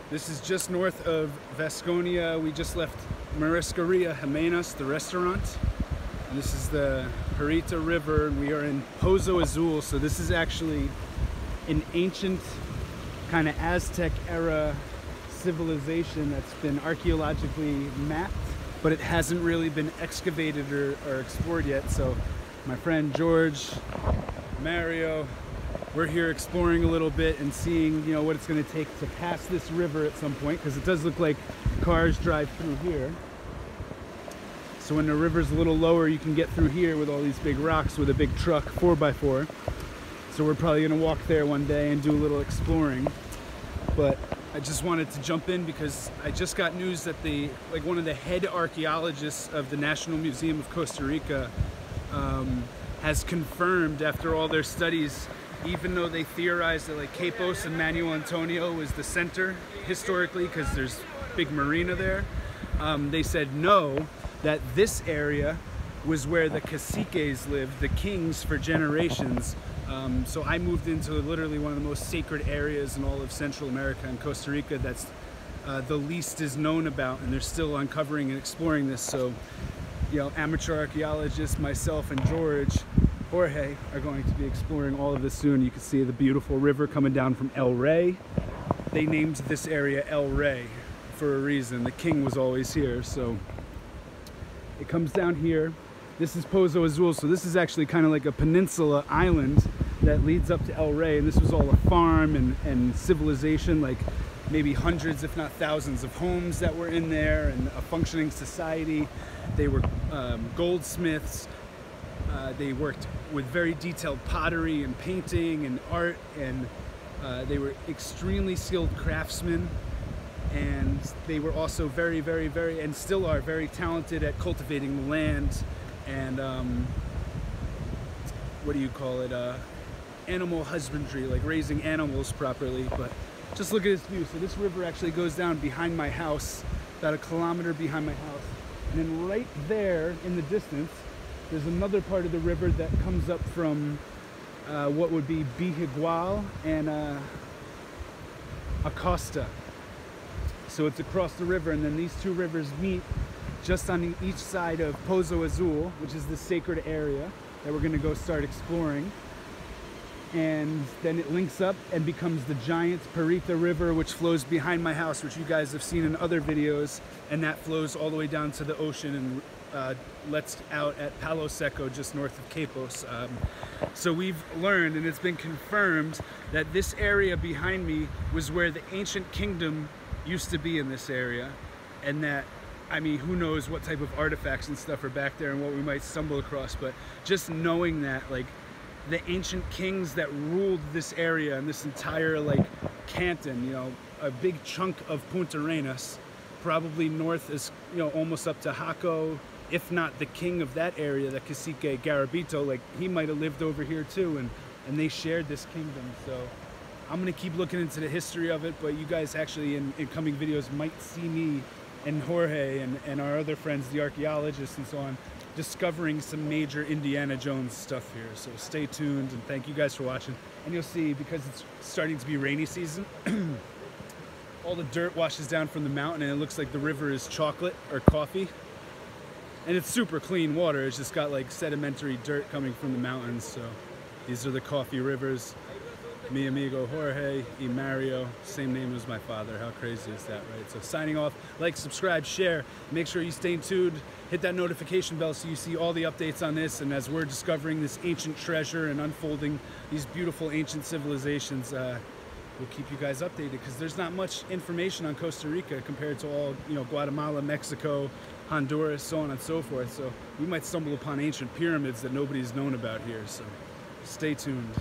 This is just north of Vasconia. We just left Marisqueria Jimenas, the restaurant. And this is the Parrita River. We are in Pozo, Azul. So this is actually an ancient kind of Aztec era civilization that's been archaeologically mapped, but it hasn't really been excavated or explored yet. So my friend George, Mario, we're here exploring a little bit and seeing, you know, what it's going to take to pass this river at some point, because it does look like cars drive through here. So when the river's a little lower, you can get through here with all these big rocks with a big truck 4x4. So we're probably going to walk there one day and do a little exploring. But I just wanted to jump in because I just got news that one of the head archaeologists of the National Museum of Costa Rica has confirmed, after all their studies, even though they theorized that like Capos and Manuel Antonio was the center historically because there's big marina there, they said no, that this area was where the Caciques lived, the kings for generations. So I moved into literally one of the most sacred areas in all of Central America and Costa Rica that's the least is known about, and they're still uncovering and exploring this. So, you know, amateur archaeologists, myself and Jorge are going to be exploring all of this soon. You can see the beautiful river coming down from El Rey. They named this area El Rey for a reason. The king was always here, so it comes down here. This is Pozo Azul, so this is actually kind of like a peninsula island that leads up to El Rey, and this was all a farm and civilization, like maybe hundreds if not thousands of homes that were in there, and a functioning society. They were goldsmiths. They worked with very detailed pottery and painting and art, and they were extremely skilled craftsmen, and they were also very, and still are very talented at cultivating the land and what do you call it, animal husbandry, like raising animals properly. But just look at this view. So this river actually goes down behind my house, about a kilometer behind my house, and then right there in the distance there's another part of the river that comes up from what would be Bihigual and Acosta. So it's across the river, and then these two rivers meet just on each side of Pozo Azul, which is the sacred area that we're going to go start exploring. And then it links up and becomes the giant Parrita River, which flows behind my house, which you guys have seen in other videos, and that flows all the way down to the ocean and lets out at Palo Seco, just north of Capos. So we've learned, and it's been confirmed, that this area behind me was where the ancient kingdom used to be in this area, and that, I mean, who knows what type of artifacts and stuff are back there and what we might stumble across, but just knowing that, like, the ancient kings that ruled this area and this entire, like, canton, you know, a big chunk of Punta Arenas, probably north is, you know, almost up to Jaco, if not the king of that area, the Cacique Garabito, like, he might have lived over here too, and they shared this kingdom. So I'm gonna keep looking into the history of it, but you guys actually in coming videos might see me and Jorge and our other friends, the archaeologists and so on, discovering some major Indiana Jones stuff here. So stay tuned, and thank you guys for watching. And you'll see, because it's starting to be rainy season, all the dirt washes down from the mountain, and it looks like the river is chocolate or coffee. And it's super clean water. It's just got like sedimentary dirt coming from the mountains. So these are the coffee rivers. Mi amigo Jorge y Mario, same name as my father. How crazy is that, right? So signing off, like, subscribe, share, make sure you stay tuned, hit that notification bell so you see all the updates on this. And as we're discovering this ancient treasure and unfolding these beautiful ancient civilizations, we'll keep you guys updated, because there's not much information on Costa Rica compared to all, you know, Guatemala, Mexico, Honduras, so on and so forth. So we might stumble upon ancient pyramids that nobody's known about here. So stay tuned.